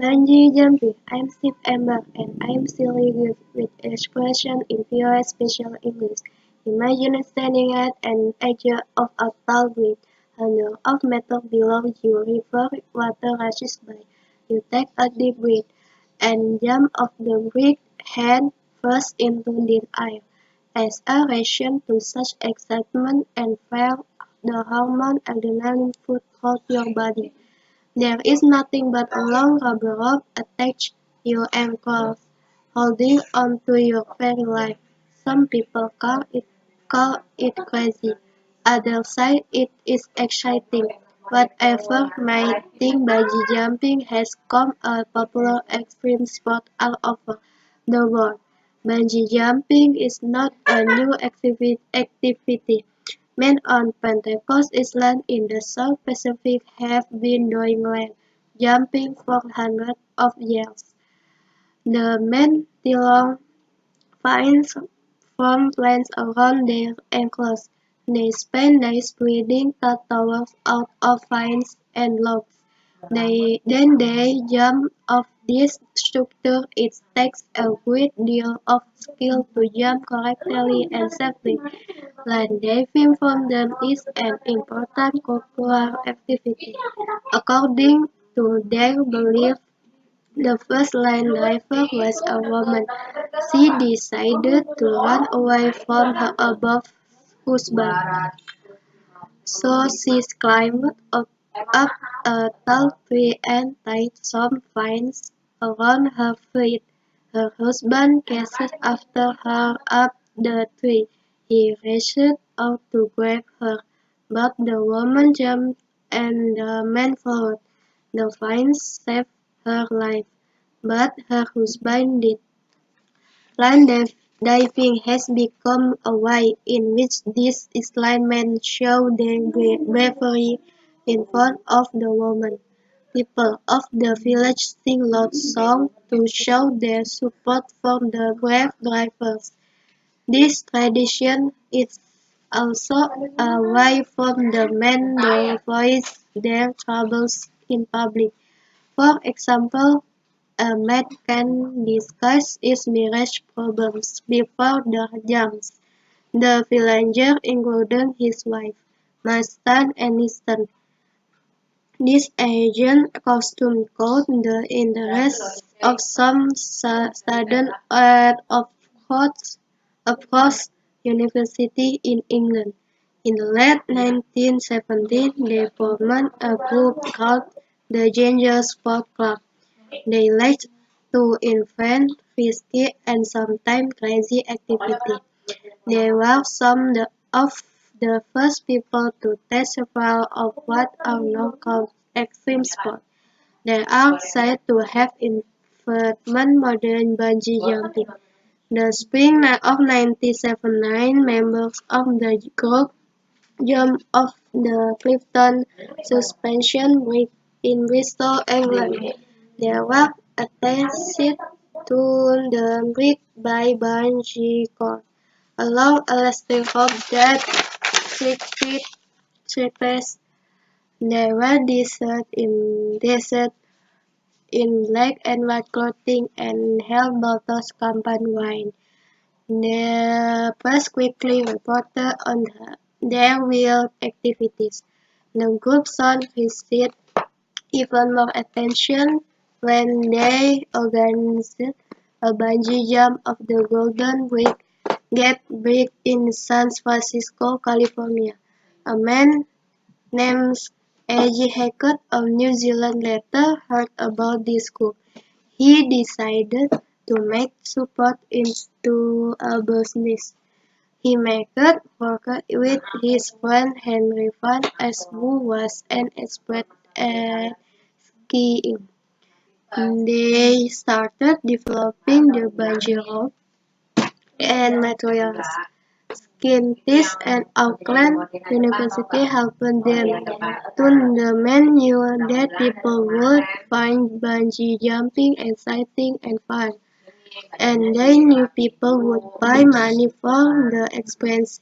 Bungee jumping. I'm Steve Amber and I'm silly good with expression in pure special English. Imagine standing at an edge of a tall bridge, hundreds of meters below you, river water rushes by. You take a deep breath and jump off the bridge head first into the air. As a reaction to such excitement and fear, the hormone adrenaline flood through your body. There is nothing but a long rubber rope attached to your ankles, holding on to your very life. Some people call it crazy. Others say it is exciting. Whatever might think bungee jumping has become a popular extreme sport all over the world. Bungee jumping is not a new activity. Men on Pentecost Island in the South Pacific have been doing land jumping for hundreds of years. The men belong vines from plants around their ankles. They spend days breathing towers out of vines and logs. Then they jump off this structure. It takes a great deal of skill to jump correctly and safely. Land diving from them is an important cultural activity. According to their belief, the first land diver was a woman. She decided to run away from her above husband. So she climbed up a tall tree and tied some vines around her feet. Her husband chased after her up the tree. He reached out to grab her, but the woman jumped and the man followed. The vines saved her life, but her husband did. Land diving has become a way in which these Island men show their bravery in front of the women. People of the village sing loud songs to show their support for the brave divers. This tradition is also a way for the men to voice their troubles in public. For example, a man can discuss his marriage problems before the jumps. The villager, including his wife, must stand and listen. This ancient custom caught the interest of some students at Oxford University in England. In the late 1970s, they formed a group called the Ginger Sport Club. They like to invent risky and sometimes crazy activities. They were of the first people to test several of what are now called extreme sports. They are said to have invented modern bungee jumping. The spring of 1979, members of the group jumped off the Clifton suspension bridge in Bristol, England. They were attached to the bridge by bungee cord, along elastic rope that 6 feet surface. They were dressed in black and white clothing and held bottles champagne wine. The press quickly reported on their wild activities. The group soon received even more attention when they organized a bungee jump off the Golden Gate Bridge in San Francisco, California. A man named A.G. Hackett of New Zealand later heard about this group. He decided to make support into a business. He made work with his friend Henry Van S. who was an expert at skiing. They started developing the bungee rope and materials. Scientists at Auckland University helped them. Soon the men knew that people would find bungee jumping exciting and fun, and they knew people would pay money for the experience.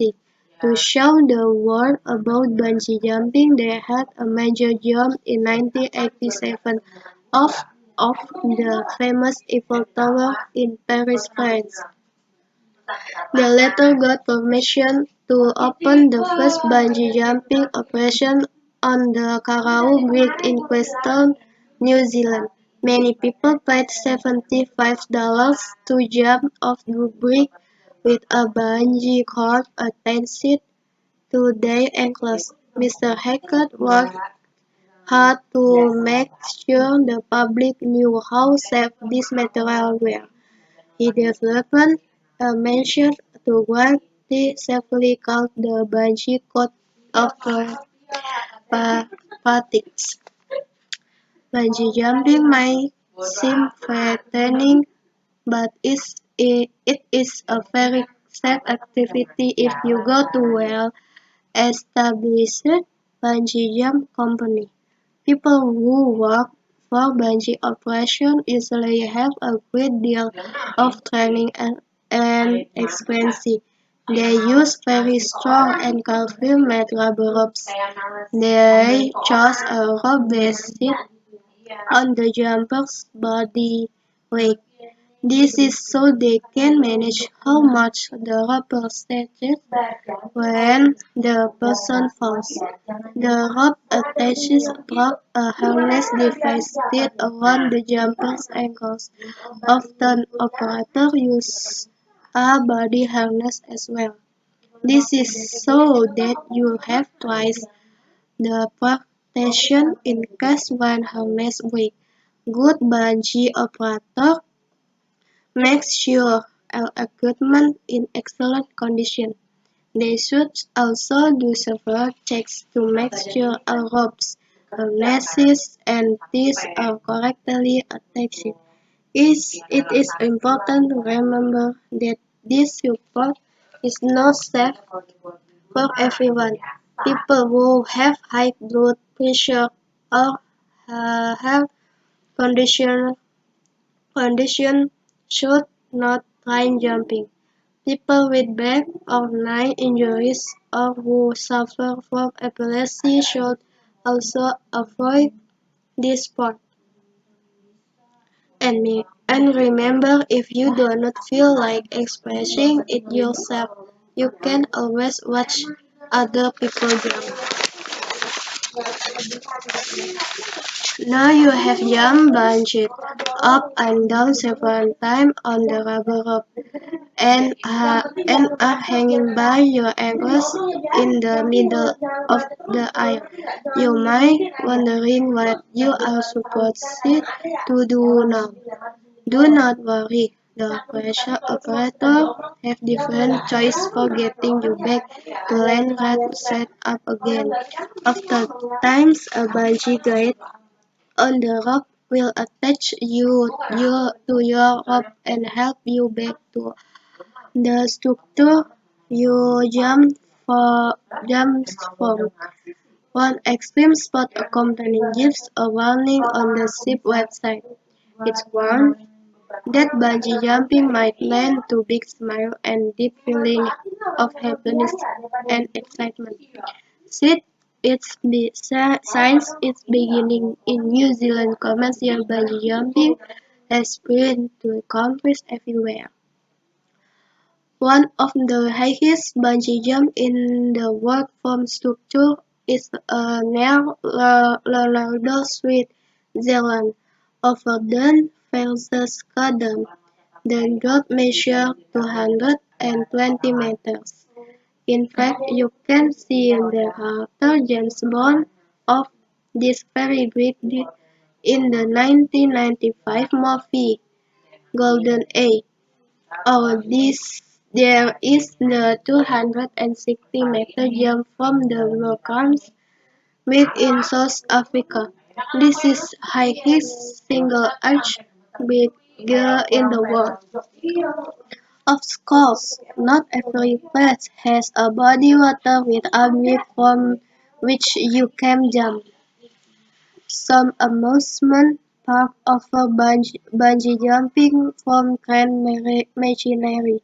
To show the world about bungee jumping, they had a major jump in 1987 off of the famous Eiffel Tower in Paris, France. The latter got permission to open the first bungee jumping operation on the Karau Creek in Queenstown, New Zealand. Many people paid $75 to jump off the bridge with a bungee cord attached to their ankles. Mr. Hackett worked hard to make sure the public knew how safe this material were. He developed a measure to guarantee safely called the Bungee Code of Practice. Bungee jumping may seem frightening, but it is a very safe activity if you go to well-established bungee jump company. People who work for bungee operations usually have a great deal of training and experience. They use very strong and carefully made rubber ropes. They chose a rope based on the jumper's body weight. This is so they can manage how much the rubber stretches when the person falls. The rope attaches a harness device around the jumper's ankles. Often operators use a body harness as well. This is so that you have twice the protection in case one harness breaks. Good bungee operator makes sure all equipment in excellent condition. They should also do several checks to make sure all ropes, harnesses, and teeth are correctly attached. It is important to remember that this support is not safe for everyone. People who have high blood pressure or health condition should not try jumping. People with back or neck injuries or who suffer from epilepsy should also avoid this sport. And remember, if you do not feel like expressing it yourself, you can always watch other people jump. Now you have jumped bungee up and down several times on the rubber rope and are hanging by your ankles in the middle of the air. You might wondering what you are supposed to do now. Do not worry. The operator have different choices for getting you back to land right set up again. Oftentimes a bungee guide on the rope will attach to your rope and help you back to the structure you jumps from. One extreme sport company gives a warning on the ship website. It's warned that bungee jumping might lend to big smile and deep feeling of happiness and excitement. Since since its beginning in New Zealand, commercial bungee jumping has spread to countries everywhere. One of the highest bungee jumps in the world from structure is near Leonardo, Switzerland, over the Verzeskadam. The drop measures 220 meters. In fact, you can see the actor James Bond of this very bridge in the 1995 movie Golden Age. Oh, there is the 260-meter jump from the volcans within South Africa. This is highest single arch bridge in the world. Of course, not every place has a body water with a bridge from which you can jump. Some amusement parks offer bungee jumping from Grand Machinery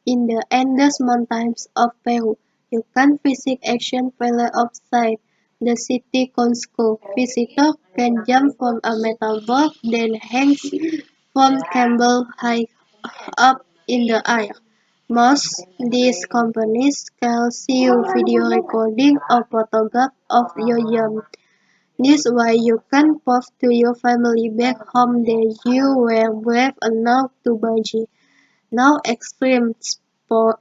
in the Andes Mountains of Peru. You can visit action palace outside The city council visitor can jump from a metal board that hangs from cable high up in the air. Most these companies can see you video recording or photograph of your jump. This way you can prove to your family back home that you were brave enough to bungee. Now extreme sport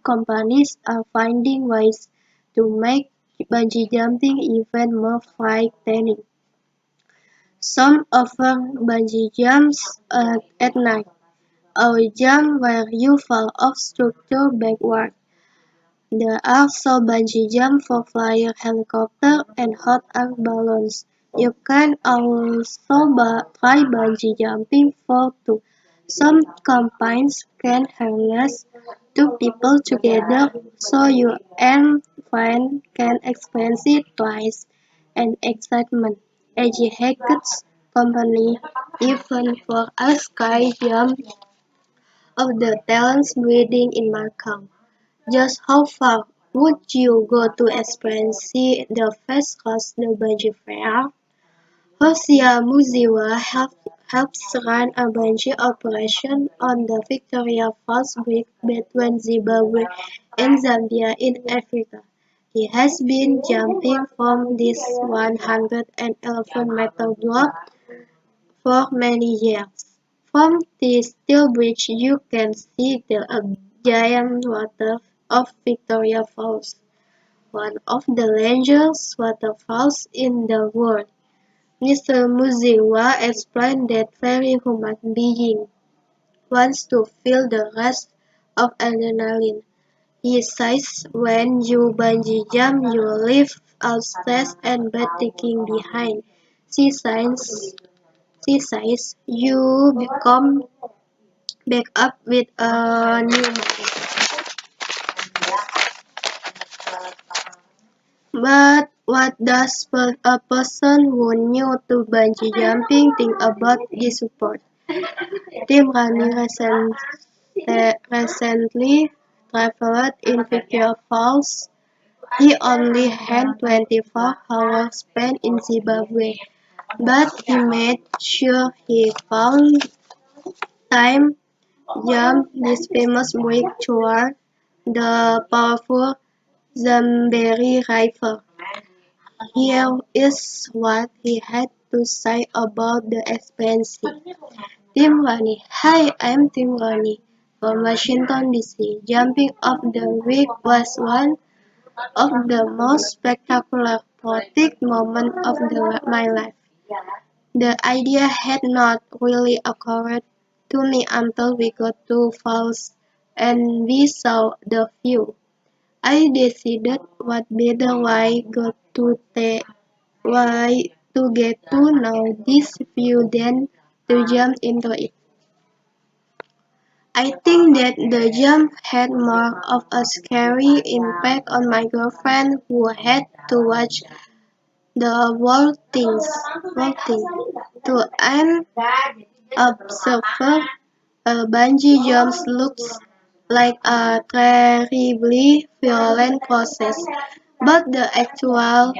companies are finding ways to make bungee jumping even more frightening. Some offer bungee jumps at night, or jump where you fall off structure backward. There are also bungee jump for flying helicopter and hot air balloons. You can also try bungee jumping for two. Some companies can harness two people together so you and friend can experience it twice and excitement. AG Hackett's company even for a sky jump of the talents breeding in Macau. Just how far would you go to experience the first class the bungee fair? Hosea Muziwa helps run a bungee operation on the Victoria Falls Bridge between Zimbabwe and Zambia in Africa. He has been jumping from this 111-meter drop for many years. From this steel bridge you can see the giant water of Victoria Falls, one of the largest waterfalls in the world. Mr. Muziwa explained that every human being wants to feel the rush of adrenaline. He says when you bungee jump you leave all stress and bad thinking behind. She says you become back up with a new mind. But what does a person who new to bungee jumping think about this sport? Tim Rani recently traveled in Victoria Falls. He only had 24 hours spent in Zimbabwe, but he made sure he found time jump this famous break toward the powerful Zamberi River. Here is what he had to say about the experience. Tim Ronnie. Hi, I'm Tim Ronnie from Washington, D.C. Jumping off the week was one of the most spectacular, poetic moments of my life. The idea had not really occurred to me until we got to Falls and we saw the view. I decided what better way to get to know this view than to jump into it. I think that the jump had more of a scary impact on my girlfriend who had to watch the whole thing. To an observer, a bungee jump looks like a terribly violent process, but the actual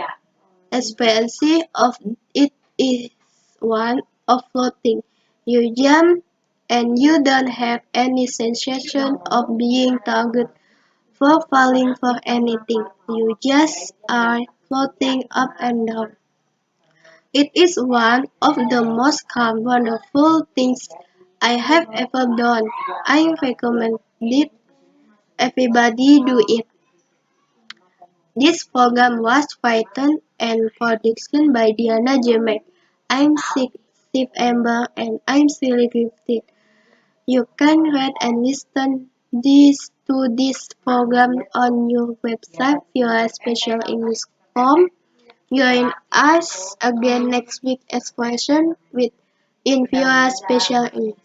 experience of it is one of floating. You jump and you don't have any sensation of being targeted for falling for anything. You just are floating up and down. It is one of the most calm, wonderful things I have ever done. I recommend it. Everybody do it. This program was written and produced by Diana Jemek. I'm Steve Amber and I'm silly gifted. You can read and listen to this program on your website via specialenglish.com. Join us again next week expression with in via special English.